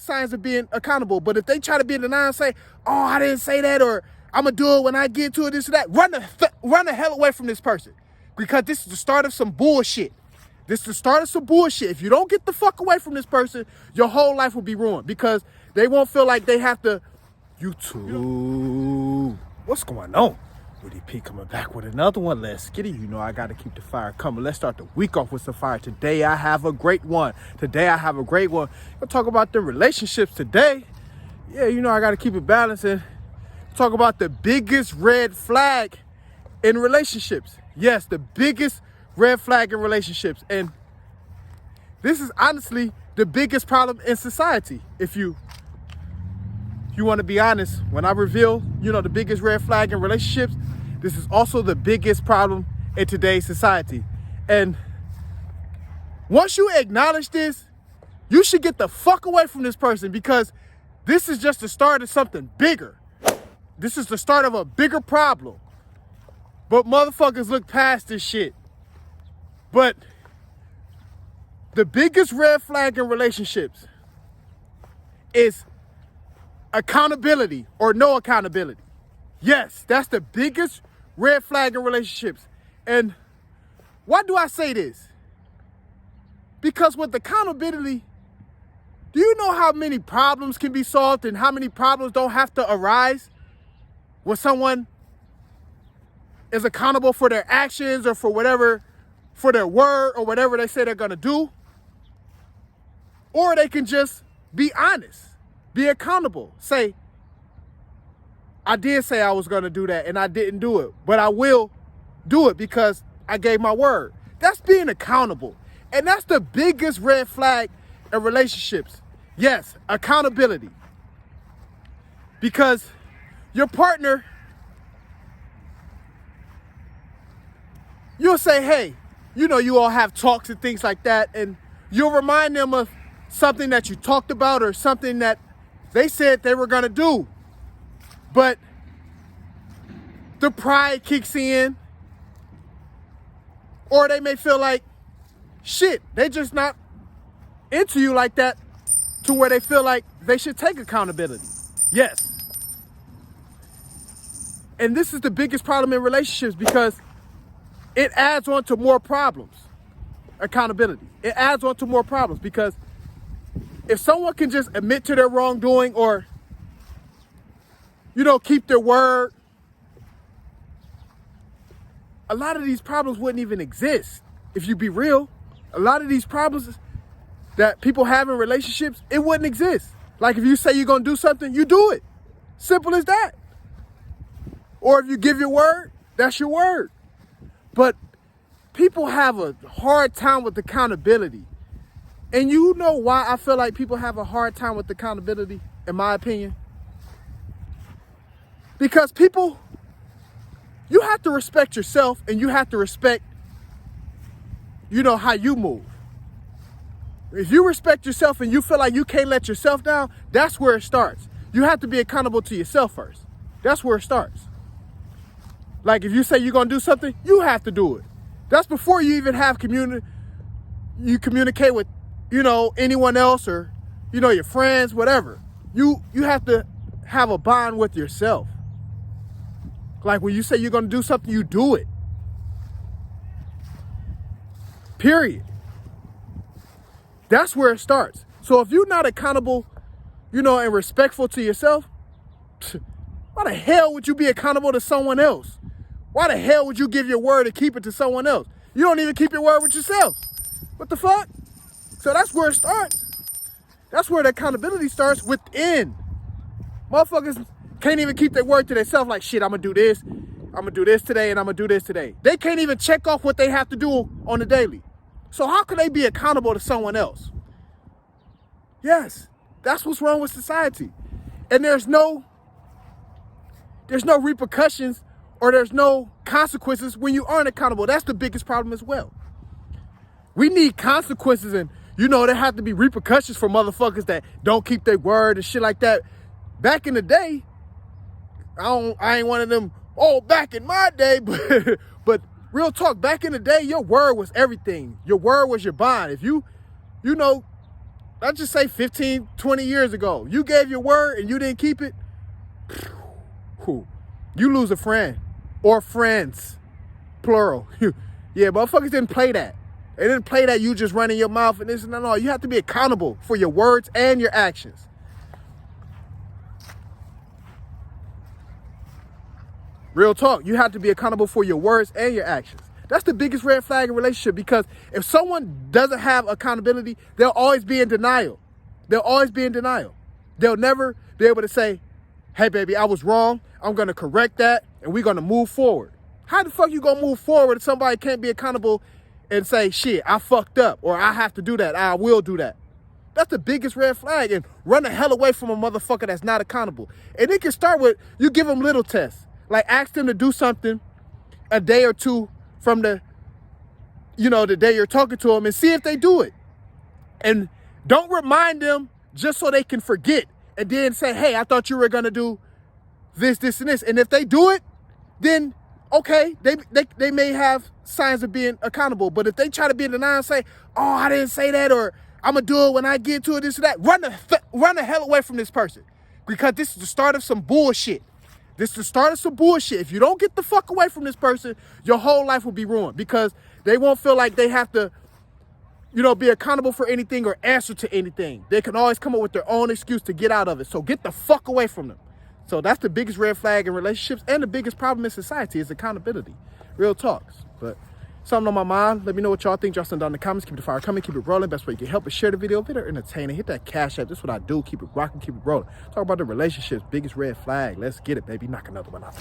signs of being accountable. But if they try to be in denial and say, oh, I didn't say that, or I'm going to do it when I get to it, this or that, run the hell away from this person. Because this is the start of some bullshit. This is the start of some bullshit. If you don't get the fuck away from this person, your whole life will be ruined. Because they won't feel like they have to, YouTube, what's going on? Witty P coming back with another one. Let's get it. You know I got to keep the fire coming. Let's start the week off with some fire. Today I have a great one. We'll talk about the relationships today. Yeah, you know I got to keep it balanced and talk about the biggest red flag in relationships. Yes, the biggest red flag in relationships. And this is honestly the biggest problem in society. If you want to be honest, when I reveal, the biggest red flag in relationships, this is also the biggest problem in today's society. And once you acknowledge this, you should get the fuck away from this person, because this is just the start of something bigger. This is the start of a bigger problem. But motherfuckers look past this shit. But the biggest red flag in relationships is accountability or no accountability. Yes, that's the biggest red flag in relationships. And why do I say this? Because with accountability, do you know how many problems can be solved and how many problems don't have to arise when someone is accountable for their actions or for whatever, for their word or whatever they say they're gonna do? Or they can just be honest. Be accountable. Say, I did say I was going to do that and I didn't do it, but I will do it because I gave my word. That's being accountable. And that's the biggest red flag in relationships. Yes, accountability. Because your partner, you'll say, hey, you all have talks and things like that, and you'll remind them of something that you talked about or something that they said they were going to do. But the pride kicks in, or they may feel like, shit, they just not into you like that to where they feel like they should take accountability. Yes. And this is the biggest problem in relationships, because it adds on to more problems. Accountability. It adds on to more problems, because if someone can just admit to their wrongdoing or, keep their word, a lot of these problems wouldn't even exist. If you be real, a lot of these problems that people have in relationships, it wouldn't exist. Like if you say you're going to do something, you do it. Simple as that. Or if you give your word, that's your word. But people have a hard time with accountability. And you know why I feel like people have a hard time with accountability, in my opinion? Because people, you have to respect yourself and you have to respect, how you move. If you respect yourself and you feel like you can't let yourself down, that's where it starts. You have to be accountable to yourself first. That's where it starts. Like if you say you're going to do something, you have to do it. That's before you even have you communicate with anyone else or, your friends, whatever. You have to have a bond with yourself. Like when you say you're going to do something, you do it. Period. That's where it starts. So if you're not accountable, and respectful to yourself, why the hell would you be accountable to someone else? Why the hell would you give your word and keep it to someone else? You don't even keep your word with yourself. What the fuck? So that's where it starts. That's where the accountability starts, within. Motherfuckers can't even keep their word to themselves. Like, shit, I'm going to do this. I'm going to do this today and I'm going to do this today. They can't even check off what they have to do on the daily. So how can they be accountable to someone else? Yes, that's what's wrong with society. And there's no repercussions or there's no consequences when you aren't accountable. That's the biggest problem as well. We need consequences, and there have to be repercussions for motherfuckers that don't keep their word and shit like that. Back in the day, I ain't one of them, back in my day, but real talk, back in the day, your word was everything. Your word was your bond. If you let's just say 15, 20 years ago, you gave your word and you didn't keep it, you lose a friend or friends, plural. Yeah, motherfuckers didn't play that. They didn't play that you just running your mouth and this and that. No, you have to be accountable for your words and your actions. Real talk, you have to be accountable for your words and your actions. That's the biggest red flag in a relationship, because if someone doesn't have accountability, they'll always be in denial. They'll always be in denial. They'll never be able to say, hey, baby, I was wrong. I'm going to correct that, and we're going to move forward. How the fuck you going to move forward if somebody can't be accountable and say, shit, I fucked up, or I have to do that, I will do that? That's the biggest red flag, and run the hell away from a motherfucker that's not accountable. And it can start with, you give them little tests. Like, ask them to do something a day or two from the day you're talking to them, and see if they do it. And don't remind them just so they can forget, and then say, hey, I thought you were going to do this, this, and this. And if they do it, then okay, they may have signs of being accountable. But if they try to be in denial and say, oh, I didn't say that, or I'm going to do it when I get to it, this or that, run the hell away from this person, because this is the start of some bullshit. This is the start of some bullshit. If you don't get the fuck away from this person, your whole life will be ruined, because they won't feel like they have to, be accountable for anything or answer to anything. They can always come up with their own excuse to get out of it. So get the fuck away from them. So that's the biggest red flag in relationships, and the biggest problem in society is accountability. Real talks. But something on my mind. Let me know what y'all think. Y'all send down in the comments. Keep the fire coming. Keep it rolling. Best way you can help is share the video. If it's entertaining, hit that cash app. That's what I do. Keep it rocking. Keep it rolling. Talk about the relationships. Biggest red flag. Let's get it, baby. Knock another one out.